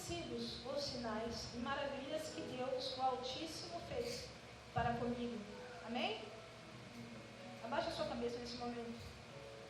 conhecidos os sinais e maravilhas que Deus, o Altíssimo, fez para comigo. Amém? Abaixa a sua cabeça nesse momento.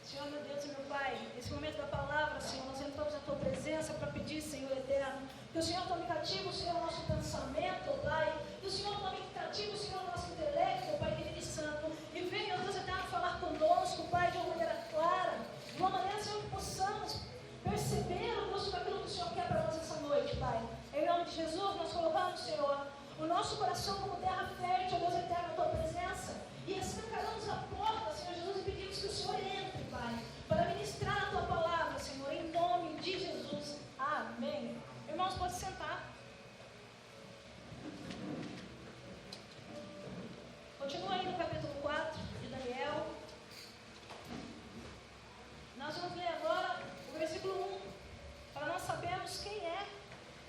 Senhor, meu Deus e meu Pai, nesse momento da palavra, Senhor, nós entramos na Tua presença para pedir, Senhor eterno, que o Senhor tome cativo, Senhor, o nosso pensamento, ó Pai, que o Senhor tome cativo, Senhor, o nosso intelecto, ó Pai querido e santo, e venha, meu Deus eterno, falar conosco, Pai, de uma maneira clara, de uma maneira, Senhor, que possamos perceber, ó Deus, aquilo que o Senhor quer para nós essa noite, Pai. Em nome de Jesus, nós colocamos, Senhor, o nosso coração como terra fértil, ó Deus eterno, na Tua presença, e escancaramos a porta, Senhor Jesus, e pedimos que o Senhor entre, Pai, para ministrar a Tua palavra, Senhor, em nome de Jesus. Amém. Irmãos, pode sentar. Continua aí no capítulo 4 de Daniel. Nós vamos ler agora o versículo 1, para nós sabermos quem é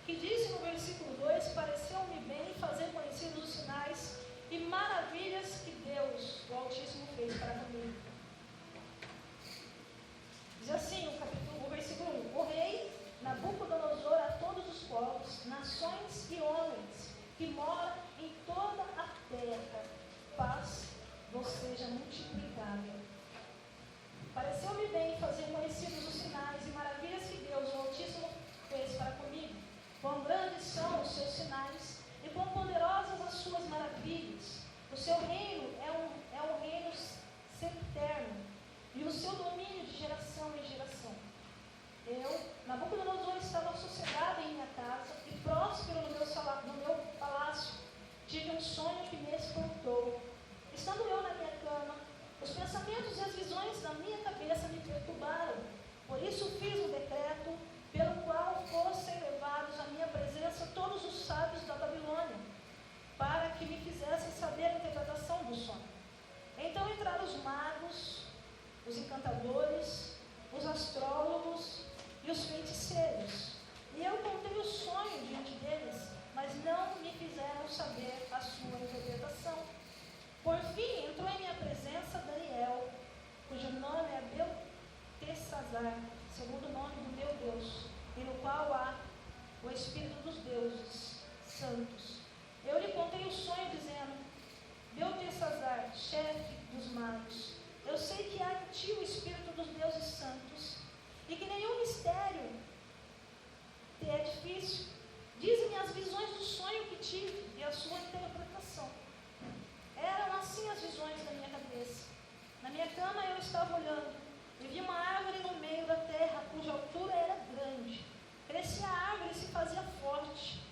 que disse no versículo 2: pareceu-me bem fazer conhecidos os sinais e maravilhas que Deus, o Altíssimo, fez para comigo. Diz assim o versículo 1: o rei Nabucodonosor a todos os povos, nações e homens que moram em toda a terra, paz vos seja multiplicada. Pareceu-me bem fazer conhecidos os sinais e maravilhas que Deus, o Altíssimo, fez para comigo. Quão grandes são os seus sinais e quão poderosas as suas maravilhas. O seu reino é um reino sempiterno, e o seu domínio de geração em geração. Eu, Nabucodonosor, estava sossegado em minha casa e próspero no meu palácio. Tive um sonho que me espantou. Estando eu na minha cama, os pensamentos e as visões da minha cabeça me perturbaram. Por isso fiz um decreto pelo qual fossem levados à minha presença todos os sábios da Babilônia, para que me fizessem saber a interpretação do sonho. Então entraram os magos, os encantadores, os astrólogos e os feiticeiros. E eu contei o sonho diante deles, mas não me fizeram saber a sua interpretação. Por fim, entrou em minha presença Daniel, cujo nome é Beltesazar, segundo o nome do meu Deus, e no qual há o Espírito dos deuses santos. Eu lhe contei o sonho, dizendo: Beltesazar, chefe dos magos, eu sei que há em ti o Espírito dos deuses santos, e que nenhum mistério te é difícil. Dize-me as visões do sonho que tive e a sua interpretação. Eram assim as visões da minha cabeça. Na minha cama eu estava olhando e vi uma árvore no meio da terra, cuja altura era grande. Crescia a árvore e se fazia forte,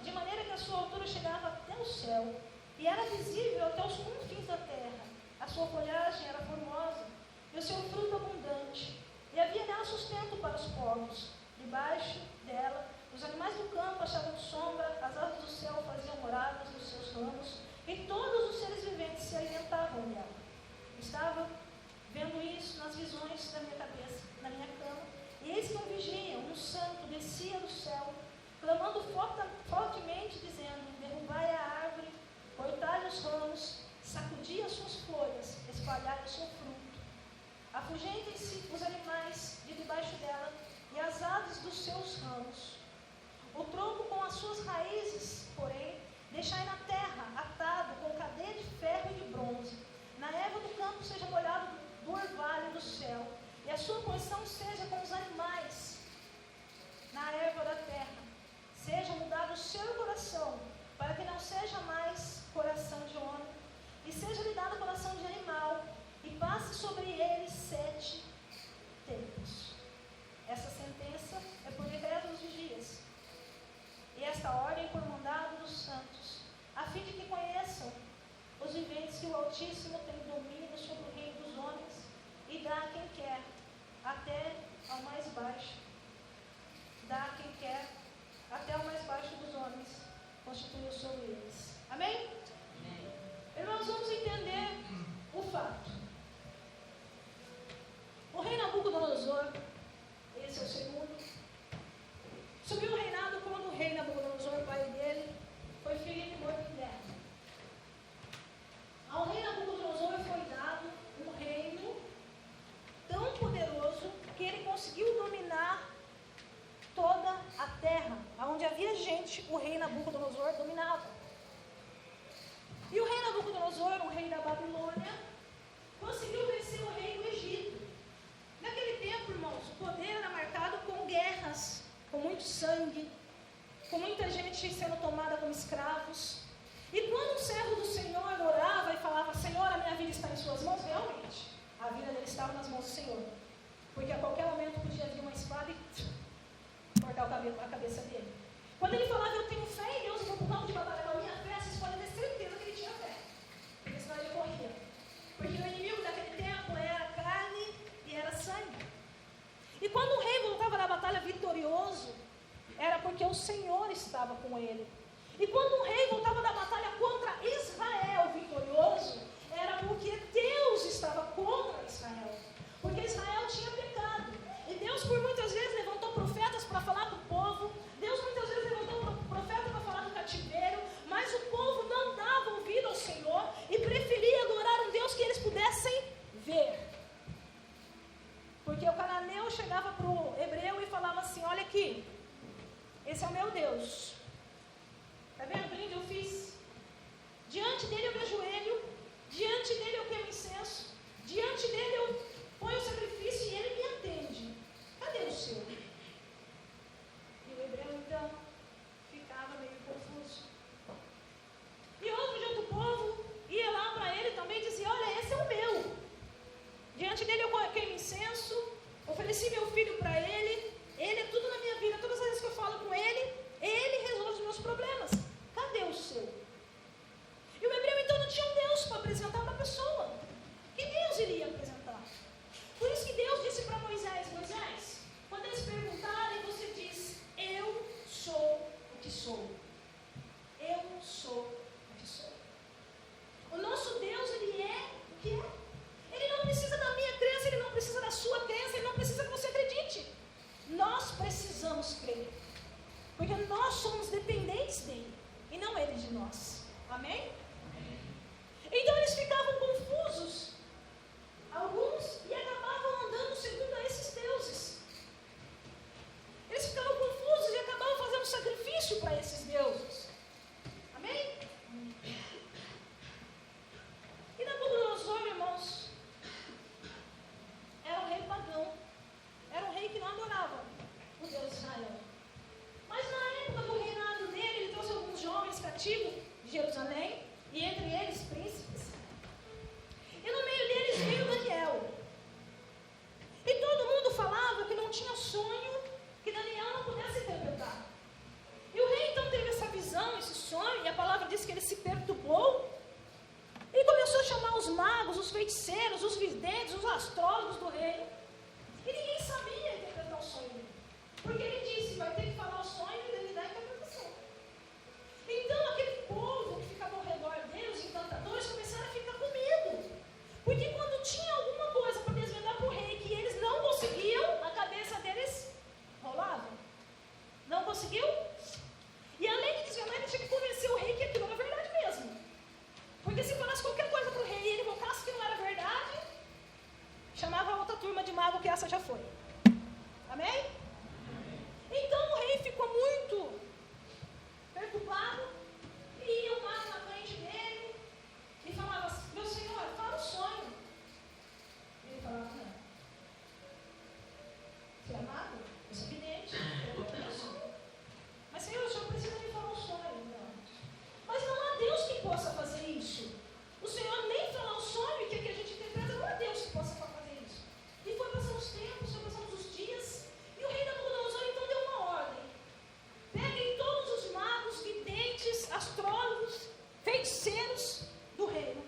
de maneira que a sua altura chegava até o céu, e era visível até os confins da terra. A sua folhagem era formosa, e o seu fruto abundante, e havia nela sustento para os povos. Debaixo dela, os animais do campo achavam sombra, as aves do céu faziam moradas nos seus ramos, e todos os seres viventes se alimentavam dela. Estava vendo isso nas visões da minha cabeça, na minha cama, e eis que um vigia, um santo, descia do céu, clamando fortemente, dizendo: derrubai a árvore, cortai os ramos, sacudi as suas folhas, espalhai o seu fruto. Afugentem-se os animais de debaixo dela e as aves dos seus ramos. O tronco com as suas raízes, porém, deixai na terra, atado com cadeia de ferro e de bronze. Na erva do campo seja molhado do orvalho do céu, e a sua porção seja com os animais. Na erva da terra seja mudado o seu coração, para que não seja mais coração de homem, e seja lhe dado coração de animal, e passe sobre ele 7 tempos. Essa sentença é por decreto dos vigias, e esta ordem por mandado dos santos, a fim de que conheçam os viventes que o Altíssimo tem domínio sobre o reino dos homens, e dá a quem quer, até ao mais baixo. Dá a quem quer, até ao mais baixo dos homens, constituiu sobre eles. Amém? Amém. Irmãos, vamos entender o fato. O rei Nabucodonosor, esse é o segundo, subiu o reinado quando o rei Nabucodonosor, pai dele, foi ferido e morto em guerra. Ao rei Nabucodonosor foi dado um reino tão poderoso que ele conseguiu dominar Nabucodonosor dominava. E o rei Nabucodonosor, o rei da Babilônia, conseguiu vencer o rei do Egito. Naquele tempo, irmãos, o poder era marcado com guerras, com muito sangue, com muita gente sendo tomada como escravos. E quando um servo do Senhor orava e falava: Senhor, a minha vida está em suas mãos, realmente, a vida dele estava nas mãos do Senhor. Porque a qualquer momento podia vir uma espada e cortar a cabeça dele. Quando ele falava: eu tenho fé em Deus, eu vou para o campo de batalha com a minha fé, vocês podem ter certeza que ele tinha fé. Porque senão ele morria. Porque o inimigo daquele tempo era carne e era sangue. E quando o rei voltava da batalha vitorioso, era porque o Senhor estava com ele. E quando o rei voltava da batalha contra Israel vitorioso, era porque Deus estava contra Israel. Porque Israel tinha pecado. E Deus por muitas vezes levantou profetas para falar com o povo. Deus muitas vezes levantou profeta para falar do cativeiro. Mas o povo não dava ouvido ao Senhor e preferia adorar um Deus que eles pudessem ver. Porque o cananeu chegava para o hebreu e falava assim: olha aqui, esse é o meu Deus. Está vendo o brinde eu fiz? Diante dele eu me ajoelho, diante dele eu queimo incenso, diante dele eu ponho o sacrifício e ele me atende. Cadê o seu? E o hebreu então ficava meio confuso. E outro de outro povo ia lá para ele também e dizia: olha, esse é o meu. Diante dele eu queimo incenso, ofereci meu filho para ele é tudo na minha vida, todas as vezes que eu falo com ele resolve os meus problemas. Cadê o seu? E o hebreu então não tinha um Deus para apresentar para a pessoa. Que Deus iria apresentar? Por isso que Deus disse para Moisés: Moisés, quando eles perguntarem, você diz: eu sou o que sou. Eu sou o que sou. O nosso Deus, ele é o que é. Ele não precisa da minha crença, ele não precisa da sua crença, ele não precisa que você acredite. Nós precisamos crer. Porque nós somos dependentes dele e não ele de nós. Amém? Então eles ficavam confusos, alguns, e acabavam andando segundo a esses deuses. Eles ficavam confusos e acabavam fazendo sacrifício para esses deuses. Amém? E Nabucodonosor, irmãos, era um rei pagão. Era um rei que não adorava o Deus de Israel. Mas na época do reinado dele, ele trouxe alguns jovens cativos de Jerusalém, e entre eles príncipes. E no meio deles veio Daniel. E todo mundo falava que não tinha sonho que Daniel não pudesse interpretar. E o rei então teve essa visão, esse sonho, e a palavra diz que ele se perturbou. E começou a chamar os magos, os feiticeiros, os videntes, os astrólogos do reino. E ninguém sabia interpretar o sonho dele. Porque ele disse: vai ter que falar o sonho e ele dar a interpretação. Então aquele povo que ficava ao redor dele, os encantadores, começaram a ficar com medo. Porque quando tinha alguma coisa para desvendar para o rei que eles não conseguiam, a cabeça deles rolava. Não conseguiu? E além de desvendar, ele tinha que convencer o rei que aquilo era verdade mesmo. Porque se falasse qualquer coisa para o rei e ele voltasse que não era verdade, chamava a outra turma de mago, que essa já foi. Amém? Então o rei ficou muito perturbado e ia o mago na frente dele e falava assim: meu senhor, fala o sonho. E ele falava: não. Você é mago? Eu sou vidente. Eu tenho o sonho. Mas senhor, o senhor precisa me falar o sonho. Não. Mas não há Deus que possa fazer isso. O Senhor nem falar o sonho que a gente interpreta, não há Deus que possa fazer isso. E foi passando os tempos, foi passando os dias, e o rei Nabucodonosor então deu uma ordem: peguem todos os magos, videntes, astrólogos, feiticeiros do reino,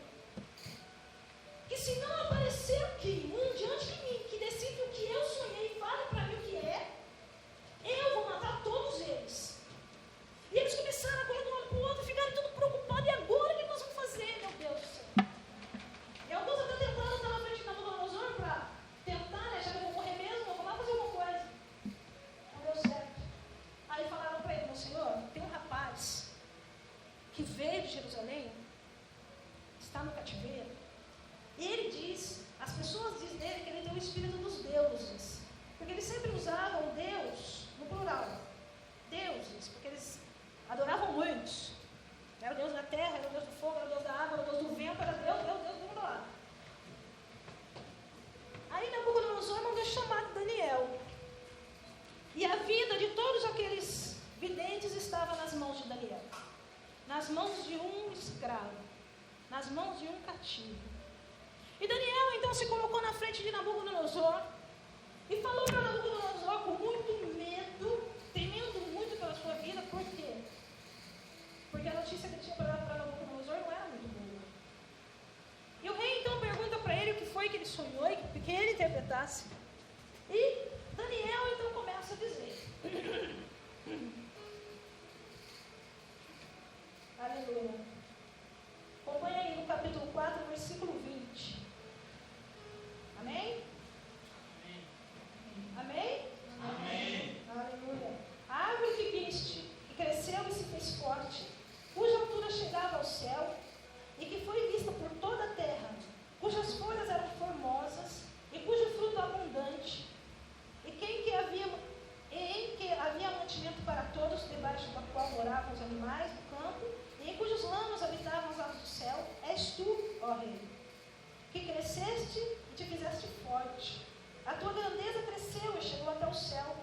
que se não aparecer aqui um diante de mim que decide o que eu sonhei e fale para mim o que é, eu vou matar todos eles. E eles começaram a correr de um lado para o outro, ficaram tudo preocupados: e agora o que nós vamos fazer, meu Deus do céu? E alguns até tentaram estar na frente de Nabucodonosor para tentar, né? Já que eu vou morrer mesmo, eu vou lá fazer alguma coisa. Não deu certo. Aí falaram para ele: meu senhor, tem um rapaz que veio de Jerusalém, está no cativeiro, e ele diz, as pessoas dizem dele que ele tem o espírito dos deuses, porque eles sempre usavam Deus no plural, deuses, porque eles adoravam nas mãos de um escravo, nas mãos de um cativo. E Daniel então se colocou na frente de Nabucodonosor e falou para Nabucodonosor com muito medo, temendo muito pela sua vida. Por quê? Porque a notícia que ele tinha para Nabucodonosor não era muito boa. E o rei então pergunta para ele o que foi que ele sonhou e que ele interpretasse. E Daniel então começa a dizer: aleluia. Acompanha aí no capítulo 4, versículo 20. Amém? Amém? Amém. Aleluia. A árvore que viste, que cresceu e se fez forte, cuja altura chegava ao céu, e que foi vista por toda a terra, cujas folhas eram formosas, e cujo fruto abundante, e em que havia mantimento para todos, debaixo da qual moravam os animais do campo, e em cujos ramos habitavam as aves do céu, és tu, ó Rei, que cresceste e te fizeste forte. A tua grandeza cresceu e chegou até o céu,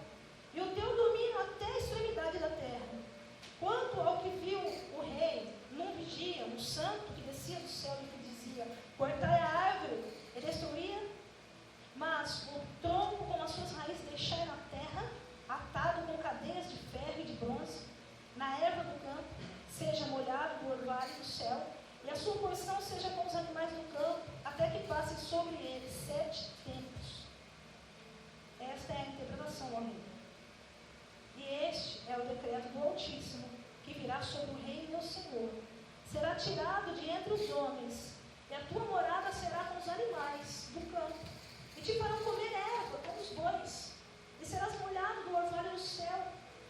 e o teu domínio até a extremidade da terra. Quanto ao que viu o rei num vigia, um santo que descia do céu e que dizia: cortai a árvore e destruía, mas o tronco com as suas raízes deixai na terra, atado com cadeias de ferro e de bronze, na erva do campo, seja molhado do orvalho do céu, e a sua porção seja com os animais do campo, até que passe sobre ele 7 tempos. Esta é a interpretação, ó rei. E este é o decreto do Altíssimo, que virá sobre o reino do Senhor. Será tirado de entre os homens, e a tua morada será com os animais do campo, e te farão comer erva como os bois, e serás molhado do orvalho do céu.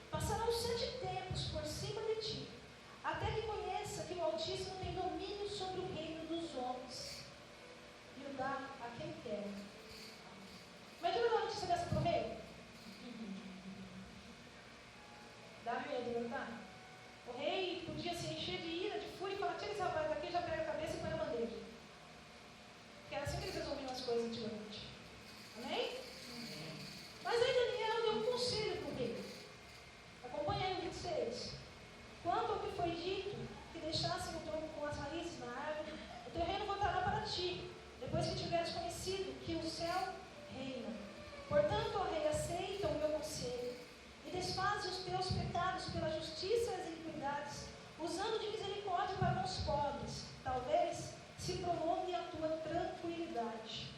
Passarão 7 tempos por cima de ti, até que conheça que o Altíssimo tem domínio sobre o reino dos homens, e o dá a quem quer. Imagina a notícia dessa para o rei. Dá medo, não dá? O rei podia se encher de ira, de fúria e falar: tira esse rapaz daqui, já pega a cabeça e põe na bandeja. Porque era assim que eles resolviam as coisas antigamente. Amém? Mas aí Daniel deu um conselho para o rei. Acompanha aí o 26. Quanto ao que foi dito, que deixassem o tronco com as raízes na árvore, o teu reino voltará para ti, depois que tiveres conhecido que o céu reina. Portanto, ó rei, aceita o meu conselho e desfaze os teus pecados pela justiça e as iniquidades, usando de misericórdia para com os pobres. Talvez se prolongue a tua tranquilidade.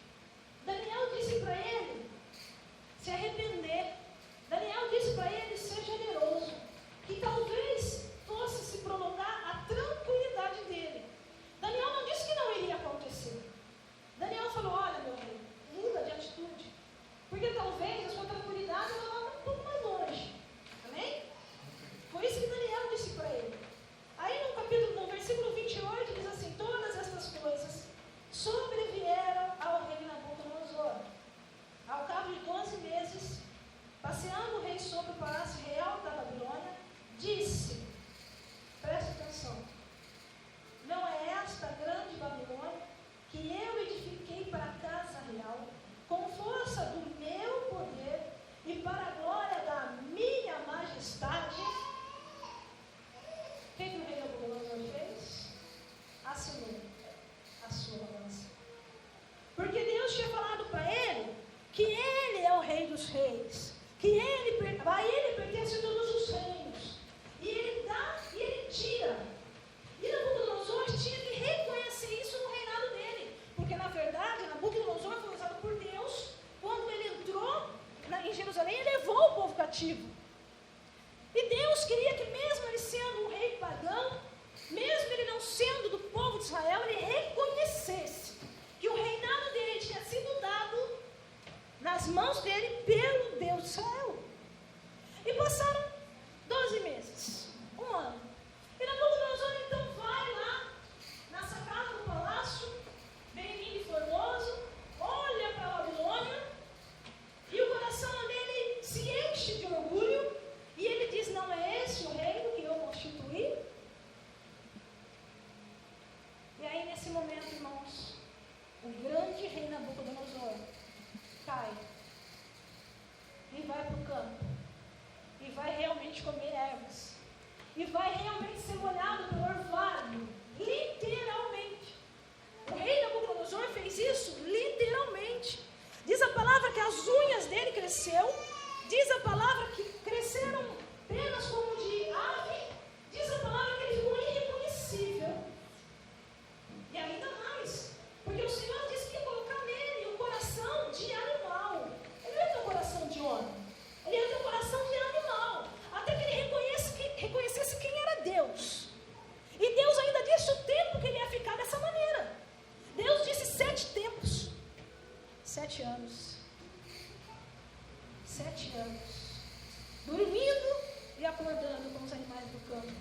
engordando como os animais do campo.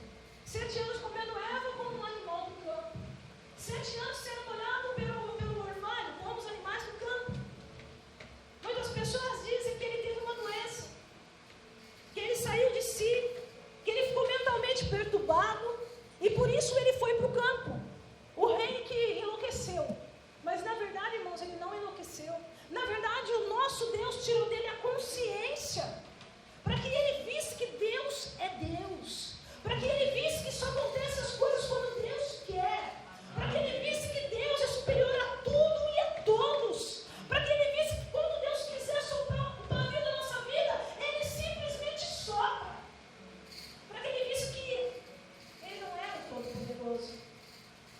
7 anos comendo erva como um animal do campo. 7 anos sendo olhado pelo orvalho como os animais do campo. Muitas pessoas dizem que ele teve uma doença, que ele saiu de si, que ele ficou mentalmente perturbado e por isso ele foi para o campo. O rei que enlouqueceu. Mas na verdade, irmãos, ele não enlouqueceu. Na verdade, o nosso Deus tirou dele a consciência, para que ele visse que Deus é Deus, para que ele visse que só acontece as coisas quando Deus quer, para que ele visse que Deus é superior a tudo e a todos, para que ele visse que quando Deus quiser soprar o pavio da nossa vida, ele simplesmente sopra, para que ele visse que ele não era o Todo-Poderoso,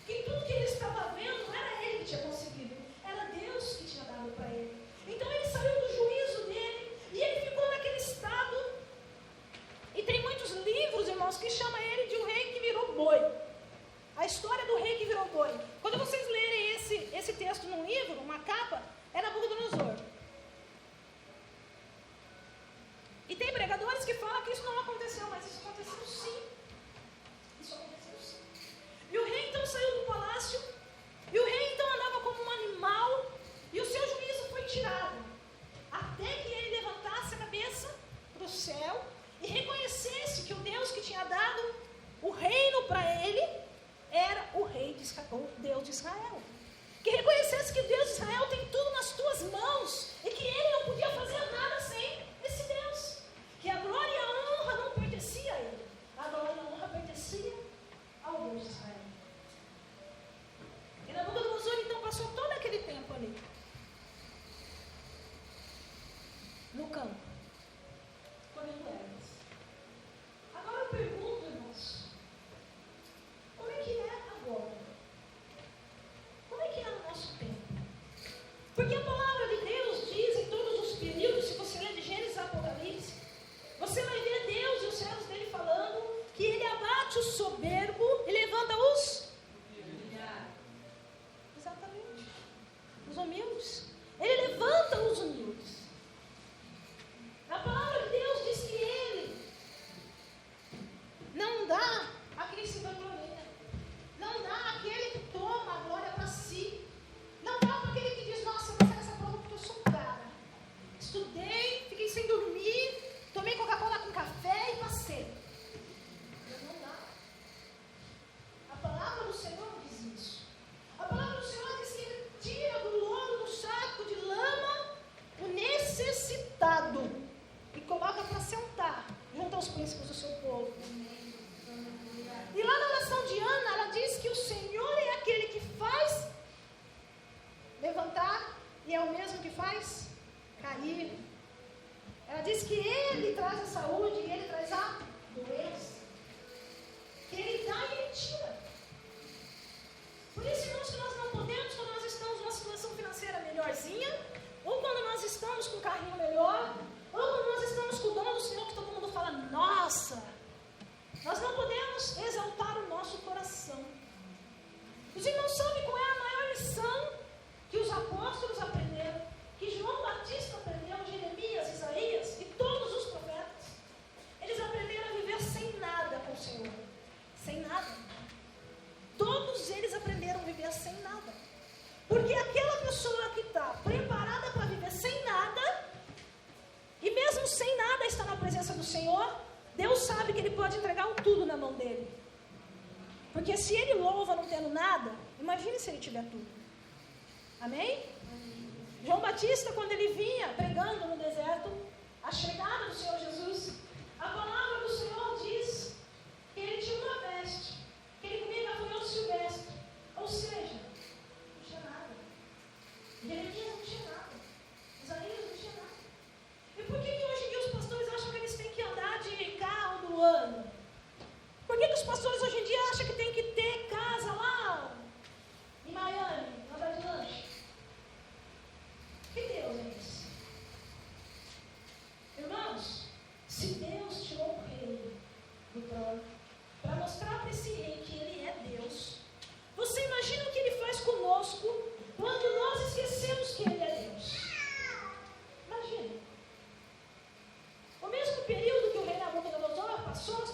que tudo que ele estava vendo não era ele que tinha conseguido, era Deus que tinha dado para ele. Então ele saiu do juízo dele e ele ficou naquele estado. E tem muitos livros, irmãos, que chamam ele de um rei que virou boi. A história do rei que virou boi. Quando vocês lerem esse texto num livro, uma capa, é Nabucodonosor. E tem pregadores que falam que isso não aconteceu, mas isso aconteceu sim. Isso aconteceu sim. E o rei então saiu do palácio, e o rei então andava como um animal, e o seu juízo foi tirado, até que ele levantasse a cabeça para o céu e reconhecesse que o Deus que tinha dado o reino para ele era o rei de Israel, o Deus de Israel. Que reconhecesse que o Deus de Israel tem tudo nas tuas mãos e que ele não podia fazer nada sem esse Deus. Que a glória e a honra não pertencia a ele, a glória e a honra pertencia ao Deus de Israel. E Nabucodonosor então passou todo aquele tempo ali, no campo, comendo ervas. Agora eu pergunto, irmãos, como é que é agora? Como é que é no nosso tempo? Porque a palavra de Deus diz em todos os períodos, se você ler de Gênesis a Apocalipse, você vai ver Deus e os servos dele falando que ele abate o soberbo e levanta os... Exatamente. Os humildes. Ele levanta os humildes. A palavra de Deus diz que ele não dá aquele que se vangloria, não dá aquele que toma a glória para si, não dá para aquele que diz, nossa, eu passei nessa prova porque eu sou um cara, estudei, fiquei sem dormir, tomei Coca-Cola com café e passei. Não dá. A palavra do Senhor diz isso. A palavra do Senhor diz que ele tira do lodo, do saco de lama, o necessitado e coloca para sentar junto aos príncipes do seu povo. E lá na nação de Ana, ela diz que o Senhor é aquele que faz levantar e é o mesmo que faz cair. Ela diz que ele traz a saúde e ele traz a doença. Que ele dá e ele tira. Por isso, irmãos, que nós não podemos, quando nós estamos numa situação financeira melhorzinha, ou quando nós estamos com um carrinho melhor, ou quando nós estamos com o dom do Senhor, que todo mundo fala, nossa, nós não podemos exaltar o nosso coração. Os irmãos sabem qual é a maior lição que os apóstolos aprenderam, que João Batista aprendeu, Jeremias, Isaías e todos os profetas. Eles aprenderam a viver sem nada com o Senhor. Sem nada. Todos eles aprenderam a viver sem nada. Porque aquela pessoa que está preparada para viver sem nada, e mesmo sem nada está na presença do Senhor, Deus sabe que Ele pode entregar o tudo na mão dele. Porque se Ele louva não tendo nada, imagine se Ele tiver tudo. Amém? João Batista, quando ele vinha pregando no deserto, a chegada do Senhor Jesus, a palavra do Senhor diz que ele tinha uma veste, que ele comia gafanhoto silvestre. Ou seja, não tinha nada. Jeremias não tinha nada. Isaías não tinha nada. E por que hoje em dia os pastores acham que eles têm que andar de carro do ano? Por que os pastores hoje em dia acham que tem que ter casa lá em Miami, andar de lanche? Que Deus é esse? Irmãos, se Deus tirou o rei do trono para mostrar para esse rei que ele é Deus, você imagina o que ele faz conosco quando nós esquecemos que ele é Deus? Imagina. O mesmo período que o rei Nabucodonosor passou,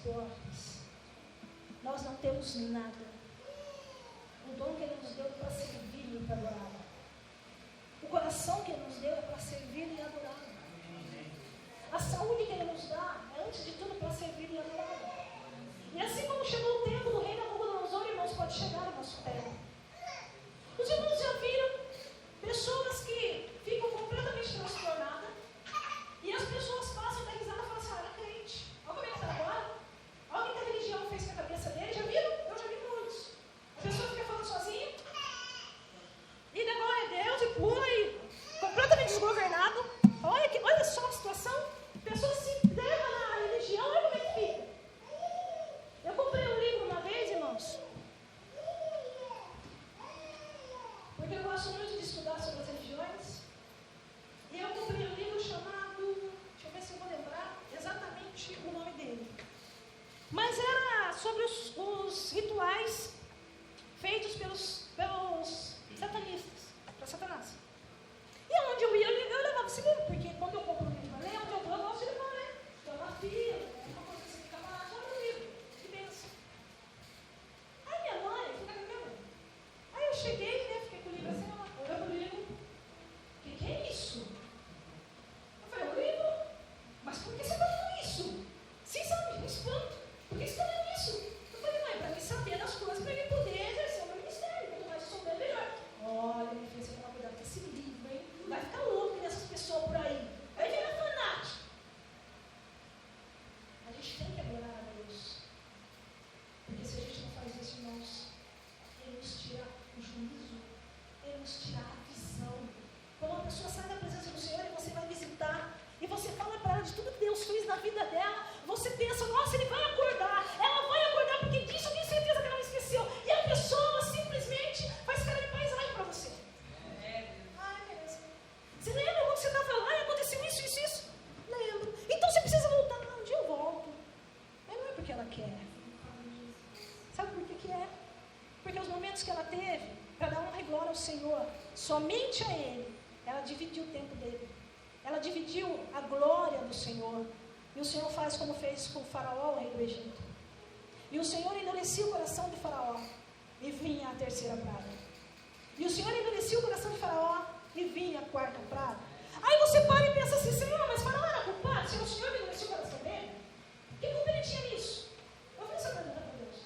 portas. Nós não temos nada. O dom que Ele nos deu é para servir e para adorar. O coração que Ele nos deu é para servir e adorar. A saúde que Ele nos dá é, antes de tudo, para servir e adorar. E assim como chegou o tempo do rei Nabucodonosor, irmãos, pode chegar ao nosso tempo. Os irmãos já viram pessoas que ficam completamente transtornadas e as pessoas passam da risada e falam assim: era crente. Olha como é que está agora. Olha o que a religião fez com a cabeça dele. Já viram? Eu já vi muitos. A pessoa fica falando sozinha e dá glória a Deus e pula e completamente desgovernado. Olha só a situação. A pessoa se enterra na religião. Olha como é que fica. Eu comprei um livro uma vez, irmãos, porque eu gosto muito de estudar sobre as religiões. E eu comprei um livro chamado, deixa eu ver se eu vou lembrar exatamente o nome dele. Mas era sobre os rituais feitos pelos satanistas, para Satanás. E onde eu ia, eu levava esse livro, porque quando eu compro um livro para ler, onde eu vou, eu gosto de levar, né? Então, na fila, uma coisa assim, ficava lá, só no livro. Que benção. Aí minha mãe fica com a minha mãe. Aí eu cheguei, né? Fiquei com o livro assim, ela olhou para o livro. O que é isso? Eu falei: o livro? Mas por que você está lendo isso? Sim, sabe, um espanto. Por que você está lendo isso? Eu falei: mãe, para mim saber das coisas, para mim poder exercer o meu ministério. Quanto mais eu souber, melhor. Olha, minha filha, você toma cuidado com esse livro, hein? Vai ficar louco nessas pessoas por aí. Vai virar fanático. A gente tem que adorar a Deus. Porque se a gente não faz isso, irmãos, Ele nos tira o juízo, Ele nos tira a visão. Quando uma pessoa sai da presença do Senhor e você vai visitar, e você fala para ela de tudo que Deus fez na vida dela, você pensa: nossa, Ele vai acordar, ela vai acordar, porque disso eu tenho certeza que ela não esqueceu. E a pessoa simplesmente faz cara de paisagem para você. Ai, beleza. Você lembra quando você estava lá e aconteceu isso, isso, isso? Lembro. Então você precisa voltar. Não, um dia eu volto. Mas não é porque ela quer. Sabe por que é? Porque os momentos que ela teve para dar honra e glória ao Senhor, somente a Ele, ela dividiu o tempo dele. Ela dividiu a glória do Senhor. E o Senhor faz como fez com o Faraó, o rei do Egito. E o Senhor endurecia o coração de Faraó e vinha a terceira praga. E o Senhor endurecia o coração de Faraó e vinha a quarta praga. Aí você para e pensa assim: Senhor, mas Faraó era culpado? Se o Senhor endurecia o coração dele, que culpa ele tinha nisso? Eu fiz essa pergunta para Deus.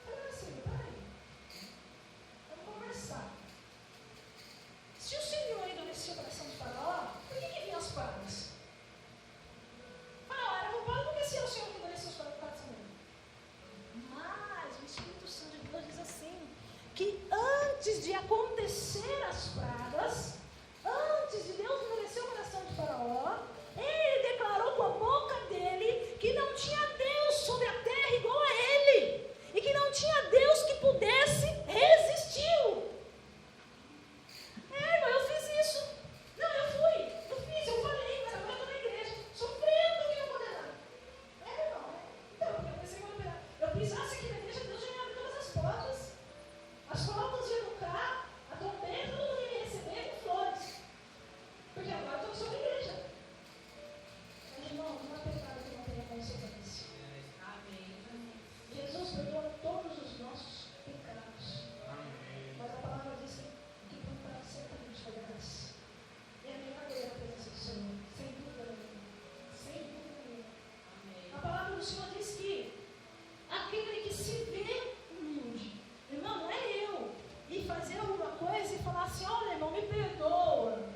Eu falei assim: peraí, vamos conversar. Se o Senhor endurecia o coração de Faraó, por que vinham as pragas? Faraó era culpado porque se é o Senhor que endurecia o coração dele. Mas o Espírito Santo de Deus diz assim: que antes de acontecer as pragas, antes de Deus endurecer o coração de Faraó, Ele declarou com a boca dele que não tinha Deus sobre a terra igual a Ele, e que não tinha Deus que pudesse resistir. Irmão, eu fiz isso. Não, eu fiz, eu falei, mas agora eu estou na igreja, sofrendo que eu condenado. Irmão, então, eu pensei que eu pisasse aqui na igreja, Deus já ia abrir todas as portas. As flautas iam tocar, a trombeta, todo mundo ia me receber com flores. Porque agora eu estou sobre a igreja. Mas, irmão, não é pecado que não tenha consequência. Jesus perdoa todos os nossos pecados. Mas a palavra diz que para certamente foi graça. E é melhor ter a presença do Senhor, sem dúvida nenhuma. Sem dúvida nenhuma. A palavra do Senhor diz que aquele que se vê humilde, irmão, não é eu ir fazer alguma coisa e falar assim: olha, irmão, me perdoa.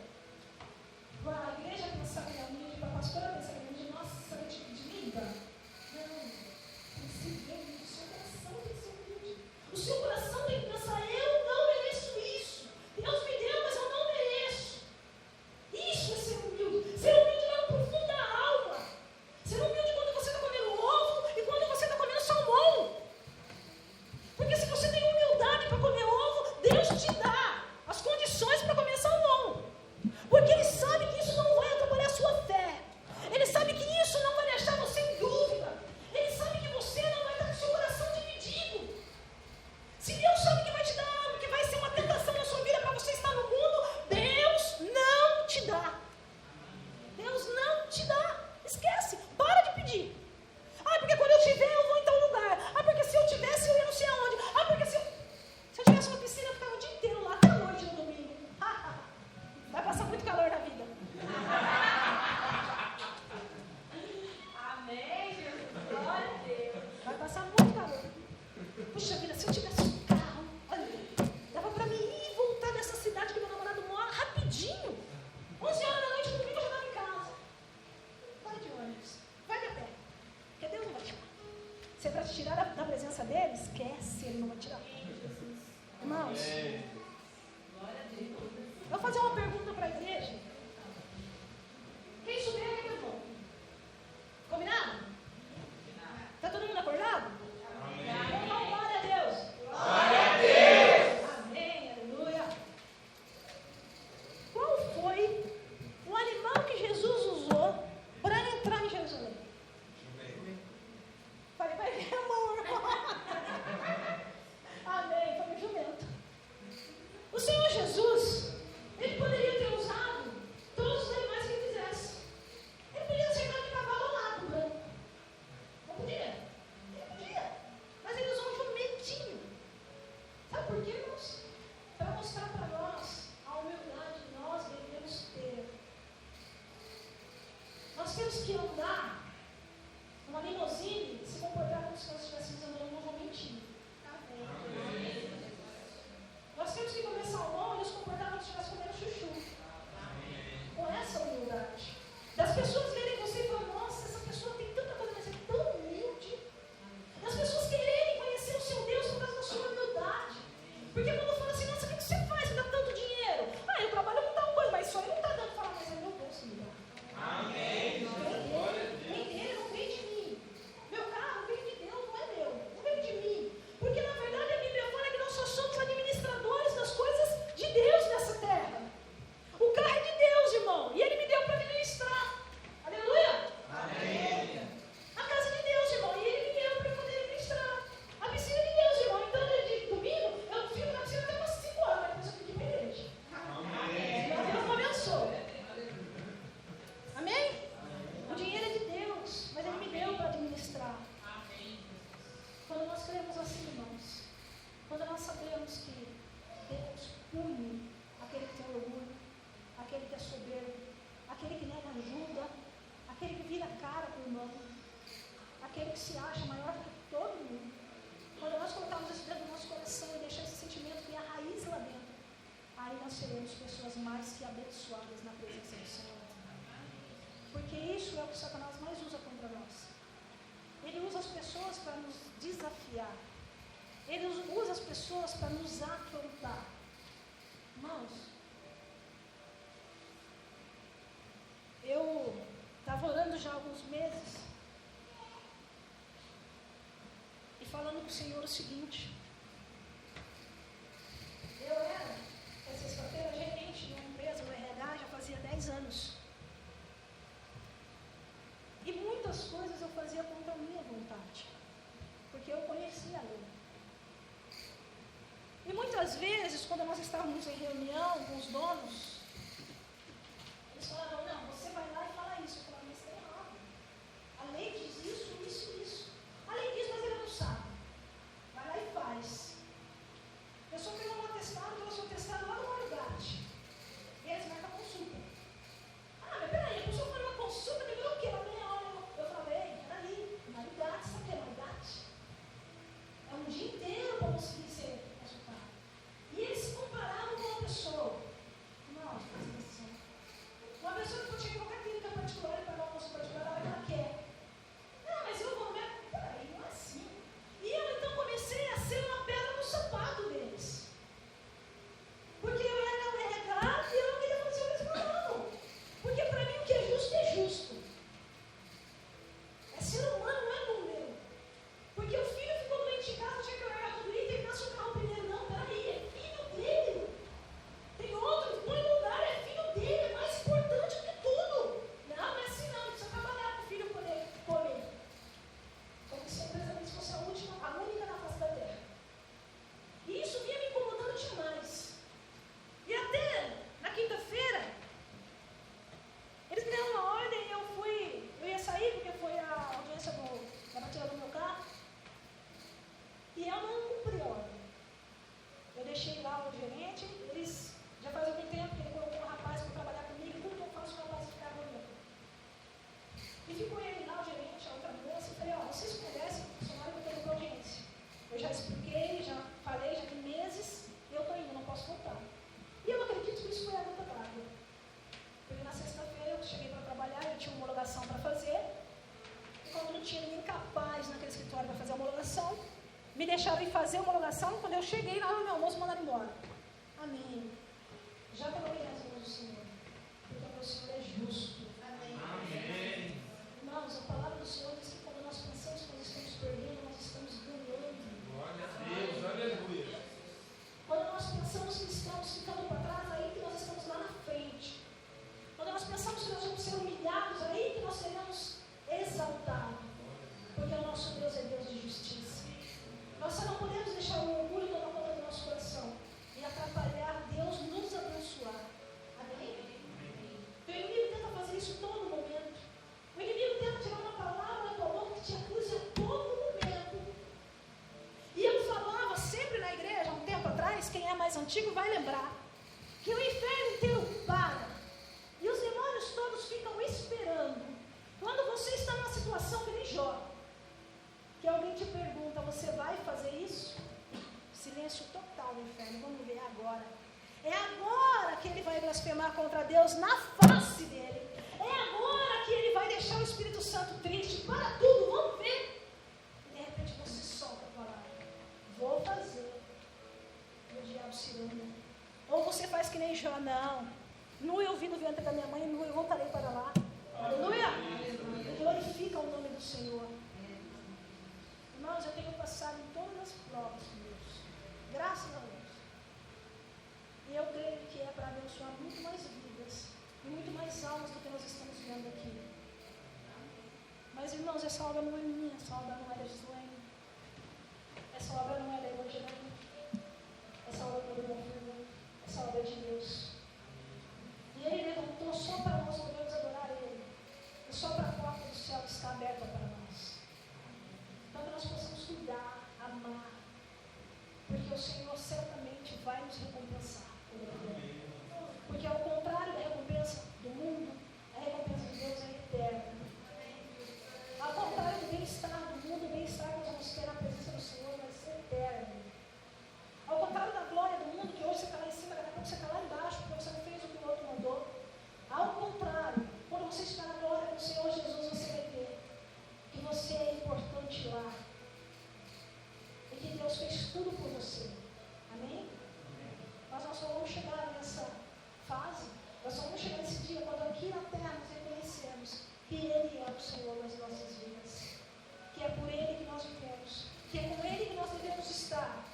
A igreja pensar que é humilde, para a pastora pensar que é humilde, nossa, que tipo de linda. Não, tem que se ver humilde, o seu coração tem que ser humilde. O seu coração tem que pensar: eu não mereço isso. Deus me deu, mas eu não mereço. Isso é ser humilde. Ser humilde lá no profundo da alma. Ser humilde quando você está comendo ovo, puxa vida, se eu tivesse um carro, olha, dava para mim ir e voltar dessa cidade que meu namorado mora rapidinho. 11 horas da noite, domingo, eu já estava em casa. Vai de ônibus, vai de a pé, porque Deus não vai te tirar. Se é para te tirar da presença dele, esquece, ele não vai tirar. Irmãos, eu vou fazer uma pergunta para a igreja. Quem souber é meu irmão. Combinado? Está todo mundo acordado? Amém. Então, glória a Deus. Glória a Deus. Amém, aleluia. Qual foi o animal que Jesus usou para entrar em Jerusalém? Falei, vai ver, amor. Amém, foi jumento. O Senhor Jesus, ele poderia ter usado todos os animais que ele quisesse. Ele podia ter chegado de cavalo alado, branco. Não podia? Ele podia. Mas ele usou um jumentinho. Sabe por quê, irmãos? Para mostrar para nós a humildade que nós devemos ter. Nós temos que andar numa limusine e se comportar como se nós estivéssemos andando num jumentinho. Amém. Nós temos que comer salmão e nos comportar como se estivéssemos comendo chuchu. Com essa humildade. Das pessoas verem você e falar, nossa, essa pessoa tem tanta coisa, mas é tão humilde. Das pessoas quererem conhecer o seu Deus por causa da sua humildade. Porque quando fala assim, nossa, o que você faz? Você dá tanto dinheiro. Ah, eu trabalho com tal coisa, mas isso aí não está dando. Fala, mas é meu Deus que me dá. Amém. Vem dele, não vem de mim. Meu carro vem de Deus, não é meu. Não vem de mim. Porque na verdade a Bíblia fala que nós só somos administradores das coisas de Deus nessa terra. O carro é de Deus, irmão. E ele me deu para administrar. Aleluia. Amém. A casa é de Deus, irmão. E ele me deu para poder administrar. A piscina é de Deus, irmão. Então, de domingo, eu fico na piscina até umas 5 horas. Mas depois eu fico para a igreja. Amém. Deus me abençoe. Amém? O dinheiro é de Deus, mas ele me deu para administrar. Quando nós cremos assim, irmãos, quando nós sabemos que Deus pune aquele que tem orgulho, aquele que é soberbo, aquele que nega ajuda, aquele que vira a cara para o irmão, aquele que se acha maior que todo mundo. Quando nós colocarmos isso dentro do nosso coração e deixar esse sentimento que é a raiz lá dentro, aí nós seremos pessoas mais que abençoadas na presença do Senhor. Porque isso é o que Satanás mais usa contra nós. Ele usa as pessoas para nos desafiar. Ele usa as pessoas para nos afrontar. Irmãos, eu estava orando já há alguns meses e falando com o Senhor o seguinte. Eu era, essa sexta-feira, gerente de uma empresa, no RH, já fazia 10 anos. E muitas coisas eu fazia contra a minha vontade, porque eu conhecia a lei. E muitas vezes, quando nós estávamos em reunião com os donos, eles falavam, não, você vai lá e fala isso. Eu falava, mas está errado. A lei diz isso, isso, isso. A lei diz, mas ele não sabe. Vai lá e faz. Eu só pegou um atestado, trouxe um atestado lá do Marugate. E eles marcam a consulta. Ah, mas peraí, a pessoa foi numa consulta, demorou o quê? Ela meia hora. Eu falei, peraí, Marugate, sabe o que é Marugate? É um dia inteiro para conseguir ser resultado. E eles se comparavam com uma pessoa. Não, presta atenção. Uma pessoa que pode chegar em qualquer clínica particular e pagar uma consulta particular, ela que ela quer. Não, mas eu vou ver. Peraí, não é assim. E eu então comecei a ser uma pedra no sapato deles. Porque eu era legado e eu não queria fazer o que eles falavam. Porque para mim o que é justo é justo. É ser humano, não é número. Porque o filho ficou doente em casa, tinha que largar tudo e terminasse o carro primeiro. Não, peraí, é filho dele. Tem outro, põe no lugar, é filho dele, é mais importante que tudo. Não, não é assim não, precisa trabalhar para o filho poder comer. Como se a empresa dele fosse a última, a única na face da terra. E isso vinha me incomodando demais. E até na quinta-feira, eles me deram uma ordem e eu ia sair, porque foi a audiência do capaz naquele escritório para fazer a homologação. Me deixaram ir fazer a homologação. Quando eu cheguei na hora do meu almoço, mandaram embora. Amém. Já coloquei nas mãos do Senhor, porque o Senhor é justo. Amém. Amém. Irmãos, a palavra do Senhor diz que quando nós pensamos que nós estamos perdendo, nós estamos ganhando. Glória a Deus, aleluia. Quando nós pensamos que estamos ficando para trás, aí que nós estamos lá na frente. Quando nós pensamos que nós vamos ser humilhados, aí que nós seremos exaltados. Porque o nosso Deus é Deus de justiça. Nós só não podemos deixar o orgulho tomar conta do nosso coração e atrapalhar Deus nos abençoar. Amém? O inimigo tenta fazer isso todo momento. O inimigo tenta tirar uma palavra da tua boca que te acuse a todo momento. E eu falava sempre na igreja, há um tempo atrás, quem é mais antigo vai lembrar, que o inferno inteiro para. E os demônios todos ficam esperando. Quando você está numa situação que nem Jó, que alguém te pergunta, você vai fazer isso? Silêncio total no inferno, vamos ver agora. É agora que ele vai blasfemar contra Deus na face dele. É agora que ele vai deixar o Espírito Santo triste. Para tudo, vamos ver. E de repente você solta a palavra. Vou fazer. E o diabo se une. Ou você faz que nem Jó, não. Nu eu vi no ventre da minha mãe, nu eu voltarei para lá. Aleluia. E glorifica o nome do Senhor. Irmãos, eu tenho passado em todas as provas com Deus. Graças a Deus. E eu creio que é para abençoar muito mais vidas e muito mais almas do que nós estamos vendo aqui. Mas, irmãos, essa obra não é minha, essa obra não é da Gislaine. Essa obra não é da Evangelina. Essa obra não é da Firma. Essa obra é de Deus. E Ele levantou só para nós podermos adorar Ele. E só para a porta do céu que está aberta para nós. Então que nós possamos cuidar, amar. Porque o Senhor certamente vai nos recompensar. Porque ao contrário da recompensa do mundo, a recompensa de Deus é eterna. Ao contrário do bem-estar do mundo, o bem-estar que nós vamos ter na presença do Senhor vai ser eterno. Ao contrário da glória do mundo, que hoje você está lá em cima, daqui a pouco você está lá embaixo, porque você não fez o que o outro mandou. Ao contrário, quando você estiver na glória com o Senhor Jesus, você vai ver que você é importante lá. E que Deus fez tudo por você. Amém? Mas nós só vamos chegar nessa fase, nós só vamos chegar nesse dia, quando aqui na terra nós reconhecemos que Ele é o Senhor das nossas vidas. Que é por Ele que nós vivemos. Que é com Ele que nós devemos estar.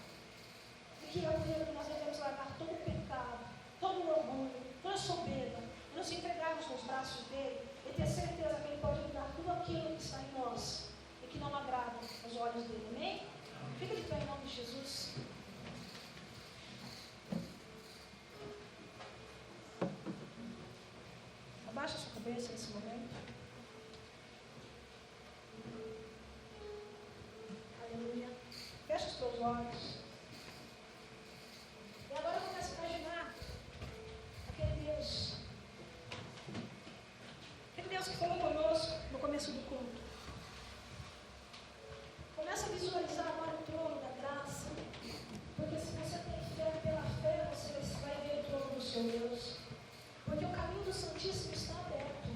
E que é por Ele que nós devemos largar todo o pecado, todo o orgulho, toda a soberba, e nos entregarmos nos braços dEle e ter certeza que Ele pode mudar tudo aquilo que está em nós e que não agrada aos olhos dEle. Amém? Fica de pé em nome de Jesus. Abaixa a sua cabeça nesse momento. Aleluia. Fecha os teus olhos. E agora começa a imaginar aquele Deus. Aquele Deus que falou conosco no começo do culto. Começa a visualizar agora o trono da graça. Porque se você tem fé, pela fé você vai ver o trono do seu Deus. Porque o caminho do Santíssimo está aberto.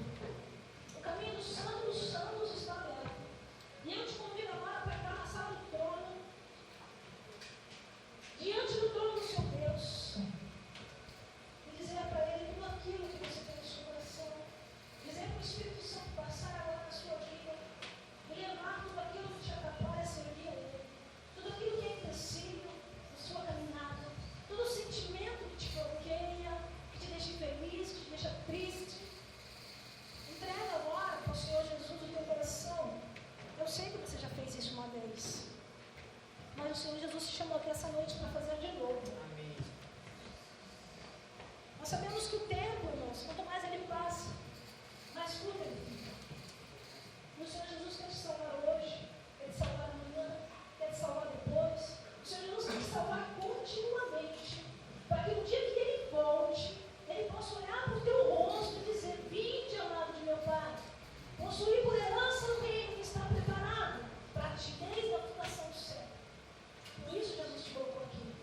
O caminho do Santo dos Santos está aberto. E eu te convido agora para entrar na sala do trono. Diante do trono do seu Deus. E dizer para Ele tudo aquilo que você tem no seu coração. Dizer para o Espírito Santo passar agora na sua vida. E levar tudo aquilo que te atrapalha a servir a Ele. Tudo aquilo que é empecilho na sua caminhada. Todo o sentimento que te bloqueia, que te deixa infeliz, que te deixa triste. Entrega agora para o Senhor Jesus o teu coração. Eu sei que você já fez isso uma vez. Mas o Senhor Jesus te chamou aqui essa noite para fazer de novo. Amém. Nós sabemos que o tempo, irmãos, quanto mais ele passa, mais curto ele fica. E o Senhor Jesus quer te salvar hoje, quer te salvar amanhã, quer te salvar depois. O Senhor Jesus quer te salvar continuamente. Para que no dia que Ele volte, Ele possa olhar para o teu rosto e dizer: vinde, amado de meu Pai, possuir por herança o reino que está preparado para ti desde a fundação do céu. Por isso Jesus te colocou aqui.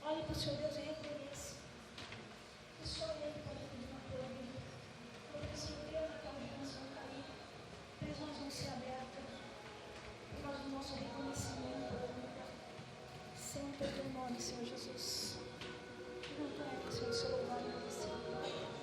Olhe para o seu Deus e reconheça que só Ele pode pedir na tua vida. Porque se o teu naquelas mãos vão cair, prisões vão ser abertas, por causa do nosso reconhecimento. Santo é o teu nome, Senhor Jesus. Não tenha que ser o seu lugar, Senhor.